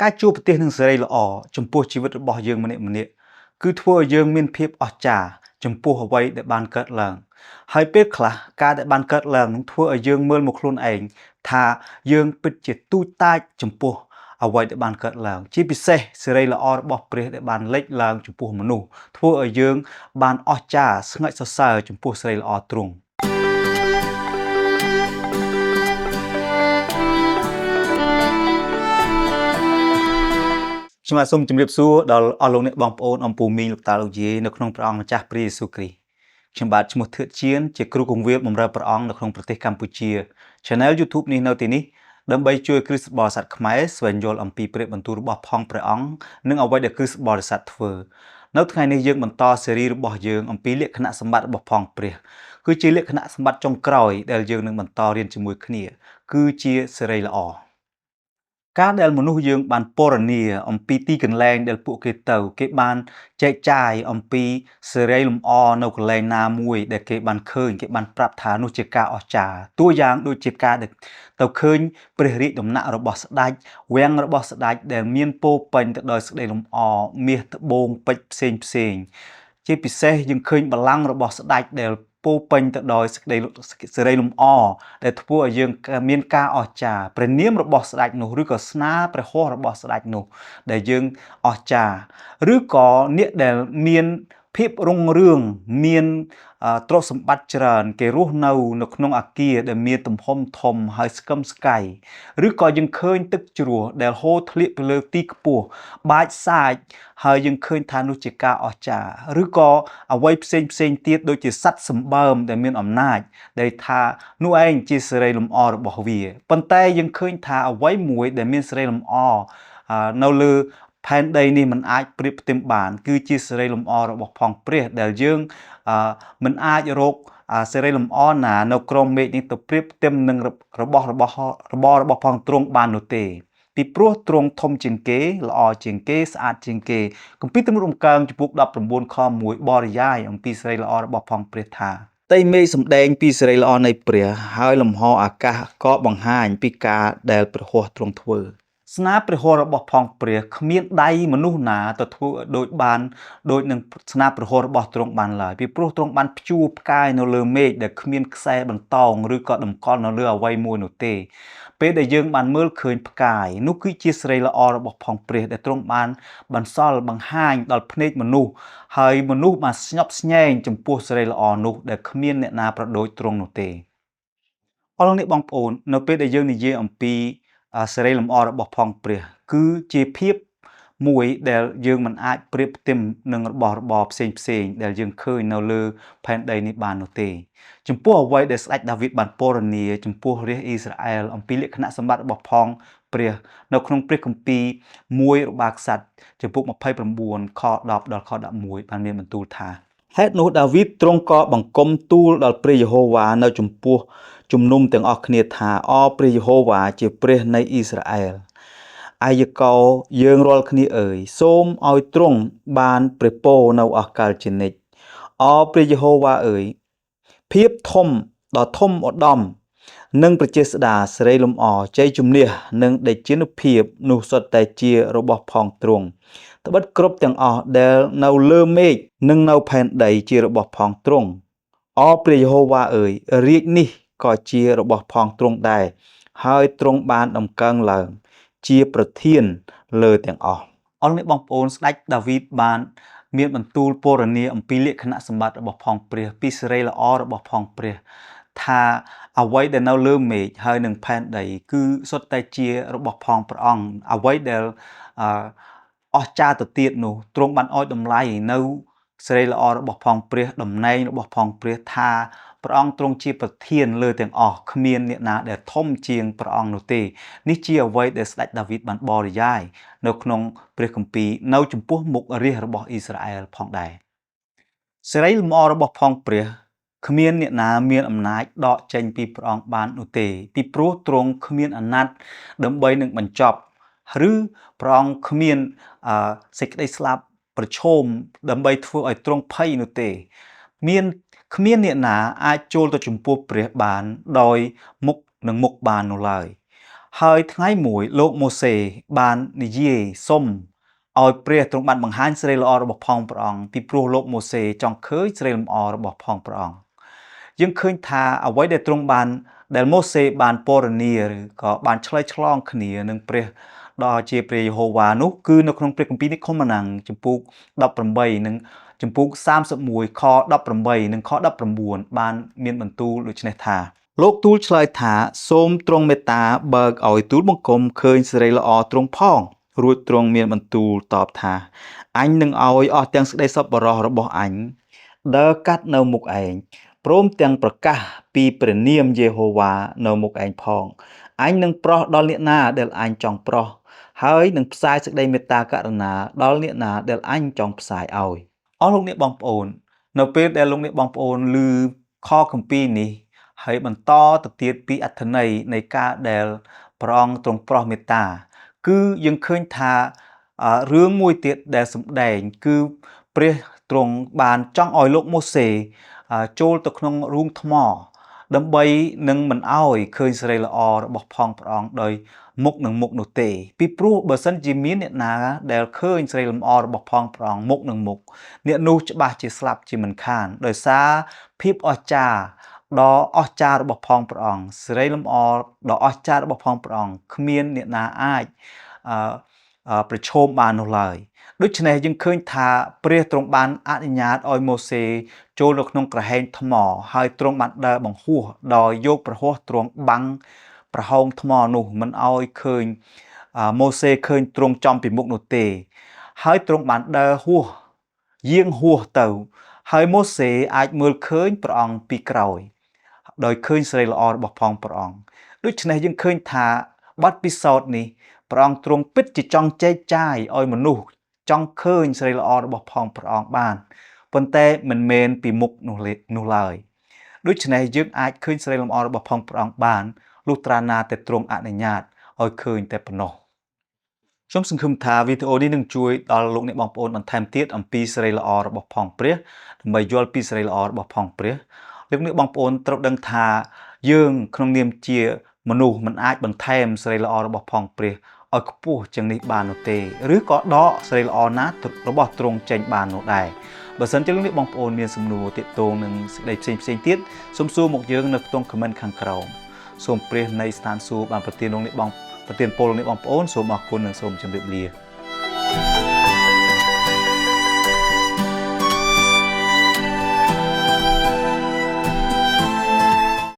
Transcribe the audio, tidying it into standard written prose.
ការជួបប្រទេសនឹងសេរីល្អចំពោះជីវិតរបស់យើងម្នាក់ៗគឺធ្វើឲ្យយើងមានភាពអស្ចារ្យចំពោះអ្វីដែលបានកើតឡើងហើយពេលខ្លះការដែលបានកើតឡើងនឹងធ្វើឲ្យយើងមើលមកខ្លួនឯងថាយើងពិតជាទូចតាចចំពោះអ្វីដែលបានកើតឡើងជាពិសេសសេរីល្អរបស់ព្រះដែលបានលេចឡើងចំពោះមនុស្សធ្វើឲ្យយើងបានអស្ចារ្យស្ងើចសរសើរចំពោះសេរីល្អទ្រង់ខ្ញុំសូមជម្រាបសួរដល់អស់លោកអ្នកបងប្អូនអំពូមីងលោកតាលោកយាយនៅក្នុងព្រះអង្គម្ចាស់ព្រះយេស៊ូវគ្រីស្ទខ្ញុំបាទឈ្មោះធឿតជានជាគ្រូគង្វាលបម្រើព្រះអង្គនៅក្នុងប្រទេសកម្ពុជា Channel YouTube នេះនៅទីនេះដើម្បីជួយគ្រិស្តបរិស័ទខ្មែរស្វែងយល់អំពីព្រះបន្ទូលរបស់ផងព្រះអង្គនិងអ្វីដែលគ្រិស្តបរិស័ទធ្វើនៅថ្ងៃនេះយើងបន្តស៊េរីរបស់យើងអំពីលក្ខណៈសម្បត្តិរបស់ផងព្រះគឺជាលក្ខណៈសម្បត្តិចុងក្រោយដែលយើងនឹងបន្តរៀនជាមួយគ្នាគឺជាសេរីល្អការដែលមនុស្សយើងបានពណ៌នាអំពីទីកន្លែងដែលពួកគេទៅគេបានចែកចាយអំពីសេរីលម្អនៅកន្លែងណាមួយដែលគេបានឃើញគេបានប្រាប់ថានោះជាការអស្ចារ្យតួយ៉ាងដូចជាការដែលទៅឃើញព្រះរាជដំណាក់របស់ស្ដេចវាំងរបស់ស្ដេចដែលមានពោពេញទៅដោយសេរីលម្អមាសត្បូងពេជ្រផ្សេងជាពិសេសយើងឃើញបល្ល័ង្ករបស់ស្ដេចដែលពោពេញទៅដោយសេរីលម្អដែលធ្វើឲ្យយើងមានការអស្ចារ្យព្រះនាមរបស់ស្ដេចនោះឬក៏ស្នាព្រះហស្ថរបស់ស្ដេចនោះដែលយើងអស្ចារ្យឬក៏អ្នកដែលមានភាពរុងរឿងមានទ្រព្យសម្បត្តិច្រើនគេរស់នៅក្នុងអគារដែលមានទំហំធំហើយស្កឹមស្កៃឬក៏យើងឃើញទឹកជ្រោះដែលហូរធ្លាក់ពីលើទីខ្ពស់បាចសាចហើយយើងឃើញថានោះជាការអស្ចារ្យឬក៏អ្វីផ្សេងទៀតដូចជាសត្វសម្បើមដែលមានអំណាចដែលថានោះឯងជាសេរីលម្អរបស់វាប៉ុន្តែយើងឃើញថាអ្វីមួយដែលមានសេរីលម្អនៅលើផែនដីនេះมันអាចប្រៀបផ្ទឹមបានគឺជាសេរីលម្អរបស់ផងព្រះដែលយើងមិនអាចរកសេរីលម្អណានៅក្រោមមេឃនេះទៅប្រៀបផ្ទឹមនឹងរបស់ផងទ្រង់បាននោះទេពីព្រោះទ្រង់ធំជាងគេល្អជាងគេស្អាតជាងគេគម្ពីរទំនុករំកើងចំពោះ19ខ1បរិយាយអំពីសេរីល្អរបស់ផងព្រះថាតែមេឃសម្ដែងពីសេរីល្អនៃព្រះហើយលំហអាកាសក៏បង្ហាញពីការដែលព្រះហស្ថទ្រង់ធ្វើស្នាព្រះហស្ថរបស់ផងព្រះគ្មានដៃមនុស្សណាទៅធ្វើដូចនឹងស្នាព្រះហស្ថរបស់ទ្រង់បានឡើយពីព្រោះទ្រង់បានព្យួរផ្កាយនៅលើមេឃដែលគ្មានខ្សែបន្តោងឬក៏តម្កល់នៅលើអ្វីមួយនោះទេពេលដែលយើងបានមើលឃើញផ្កាយនោះគឺជាសេរីល្អរបស់ផងព្រះដែលទ្រង់បានបន្សល់បង្ហាញដល់ភ្នែកមនុស្សហើយមនុស្សបានស្ញប់ស្ញែងចំពោះសេរីល្អនោះដែលគ្មានអ្នកណាប្រដូចទ្រង់នោះទេអរលោកអ្នកបងប្អូននៅពេលដែលយើងនិយាយអំពីសេរីលម្អរបស់ផងព្រះគឺជាភាពមួយដែលយើងមិនអាចប្រៀបផ្ទឹមនឹងរបស់របរផ្សេងដែលយើងឃើញនៅលើផែនដីនេះបាននោះទេចំពោះអ្វីដែលស្ដេចដាវីតបានពណ៌នាចំពោះរាជអ៊ីស្រាអែលអំពីលក្ខណៈសម្បត្តិរបស់ផងព្រះនៅក្នុងព្រះគម្ពីរ1របាក្សត្រចំពុក29ខ10ដល់ខ11បានមានបន្ទូលថាហេតុនោះដាវីតទ្រង់ក៏បង្គំទូលដល់ព្រះយេហូវ៉ានៅចំពោះជំនុំទាំងអស់គ្នាថាអរព្រះយេហូវ៉ាជាព្រះនៃអ៊ីស្រាអែលអាយកោយើងរាល់គ្នាអើយសូមឲ្យទ្រង់បានព្រះពរនៅអកលជានិច្ចអរព្រះយេហូវ៉ាអើយភាពធំដ៏ធំឧត្តមនិងប្រជាស្ដាសេរីលម្អជ័យជំនះនិងដេជនុភាពនោះសុទ្ធតែជារបស់ផងទ្រង់ត្បិតគ្រប់ទាំងអស់ដែលនៅលើមេឃនិងនៅផែនដីជារបស់ផងទ្រង់អរព្រះយេហូវ៉ាអើយរាជនេះក៏ជារបស់ផងទ្រង់ដែរហើយទ្រង់បានតម្កើងឡើងជាប្រធានលើទាំងអស់អរលោកអ្នកបងប្អូនស្ដេចដាវីតបានមានបន្ទូលពរនាអំពីលក្ខណៈសម្បត្តិរបស់ផងព្រះពីសេរីល្អរបស់ផងព្រះថាអ្វីដែលនៅលើមេឃហើយនឹងផែនដីគឺសុទ្ធតែជារបស់ផងព្រះអង្គអ្វីដែលអស្ចារ្យទៅទៀតនោះទ្រង់បានឲ្យតម្លៃនៅសេរីល្អរបស់ផងព្រះតំណែងរបស់ផងព្រះថាព្រះអង្គទ្រង់ជាប្រធានលើទាំងអស់គ្មានអ្នកណាដែលធំជាងព្រះអង្គនោះទេនេះជាអ្វីដែលស្ដេចដាវីតបានបរិយាយនៅក្នុងព្រះគម្ពីរនៅចំពោះមុខរាជរបស់អ៊ីស្រាអែលផងដែរសេរីលម្អរបស់ផងព្រះគ្មានអ្នកណាមានអំណាចដកចេញពីព្រះអង្គបាននោះទេពីព្រោះទ្រង់គ្មានអាណត្តិដើម្បីនឹងបញ្ចប់ឬព្រះអង្គគ្មានសេចក្តីស្លាប់ប្រឈមដើម្បីធ្វើឲ្យទ្រង់ភ័យនោះទេគ្មានអ្នកណាអាចចូលទៅចំពោះព្រះបានដោយមុខនឹងមុខបាននោះឡើយ ហើយថ្ងៃមួយលោកម៉ូសេបាននិយាយសុំឲ្យព្រះទ្រង់បានបង្ហាញសេរីល្អរបស់ផងព្រះអង្គពីព្រោះលោកម៉ូសេចង់ឃើញសេរីលម្អរបស់ផងព្រះអង្គយើងឃើញថាអ្វីដែលទ្រង់បានដែលម៉ូសេបានពរនាឬក៏បានឆ្លើយឆ្លងគ្នានឹងព្រះដ៏ជាព្រះយេហូវ៉ានោះគឺនៅក្នុងព្រះគម្ពីរនេះខុមណាំងចំពុក18និងចំពុក31ខ18និងខ19បានមានបន្ទូលដូចនេះថាលោកទូលឆ្លើយថាសូមទ្រង់មេត្តាបើកឲ្យទូលបង្គំឃើញសេរីល្អទ្រង់ផងរួចទ្រង់មានបន្ទូលតបថាអញនឹងឲ្យអស់ទាំងសេចក្តីសប្បុរសរបស់អញដើរកាត់នៅមុខឯងព្រមទាំងប្រកាសពីព្រះនាមយេហូវ៉ានៅមុខឯងផងអញនឹងប្រោះដល់អ្នកណាដែលអញចង់ប្រោះហើយនឹងផ្សាយសេចក្តីមេត្តាករុណាដល់អ្នកណាដែលអញចង់ផ្សាយឲ្យអស់លោកអ្នកបងប្អូននៅពេលដែលលោកអ្នកបងប្អូនឮខគម្ពីរនេះហើយបន្តទៅទៀតពីអត្ថន័យនៃការដែលព្រះអង្គទ្រង់ប្រោះមេត្តាគឺយើងឃើញថារឿងមួយទៀតដែលសម្ដែងគឺព្រះទ្រង់បានចង់ឲ្យលោកម៉ូសេចូលទៅក្នុងរូងថ្មដើម្បីនឹងមិនអោយឃើញសេរីល្អរបស់ផងព្រះអង្គដោយមុខនឹងមុខនោះទេពីព្រោះបើសិនជាមានអ្នកណាដែលឃើញសេរីលម្អរបស់ផងព្រះអង្គមុខនឹងមុខអ្នកនោះច្បាស់ជាស្លាប់ជាមិនខានដោយសារភាពអស្ចារ្យដ៏អស្ចារ្យរបស់ផងព្រះអង្គសេរីលម្អដ៏អស្ចារ្យរបស់ផងព្រះអង្គគ្មានអ្នកណាអាចប្រឈមបាននោះឡើយដូច្នេះយើងឃើញថាព្រះទ្រង់បានអនុញ្ញាតឲ្យម៉ូសេចូលនៅក្នុងក្រហែងថ្មហើយទ្រង់បានដើរបង្ហោះដោយយកប្រហោះទ្រង់បាំងប្រហោងថ្មនោះមិនឲ្យឃើញម៉ូសេឃើញទ្រង់ចំពីមុខនោះទេហើយទ្រង់បានដើរហួសយាងហួសទៅហើយម៉ូសេអាចមើលឃើញព្រះអង្គពីក្រោយដោយឃើញសេរីល្អរបស់ផងព្រះអង្គដូច្នេះយើងឃើញថាបទពិសោធន៍នេះព្រះអង្គទ្រង់ពិតជាចង់ចែកចាយឲ្យមនុស្សចង់ឃើញសេរីល្អរបស់ផងព្រះអង្គបានប៉ុន្តែមិនមែនពីមុខនោះឡើយដូច្នេះយើងអាចឃើញសេរីលម្អរបស់ផងព្រះអង្គបានលុះត្រាណាតែទ្រង់អនុញ្ញាតឲ្យឃើញតែប៉ុណ្ណោះខ្ញុំសង្ឃឹមថាវីដេអូនេះនឹងជួយដល់លោកអ្នកបងប្អូនបន្ថែមទៀតអំពីសេរីល្អរបស់ផងព្រះដើម្បីយល់ពីសេរីល្អរបស់ផងព្រះលោកអ្នកបងប្អូនត្រូវដឹងថាយើងក្នុងនាមជាមនុស្សមិនអាចបន្ថែមសេរីល្អរបស់ផងព្រះឲ្យខ្ពស់ជាងនេះបាននោះទេឬក៏ដកសេរីល្អណារបស់ទ្រង់ចេញបាននោះដែរបើសិនជាលោកអ្នកបងប្អូនមានសំណួរទាក់ទងនឹងសេចក្តីផ្សេងៗទៀតសូមសួរមកយើងនៅក្នុង comment ខាងក្រោមសូមព្រះនៃស្ថានសួគ៌បានប្រទានលោកអ្នកបងប្រទានពរលោកអ្នកបងប្អូនសូមអរគុណនិងសូមជម្រាបលា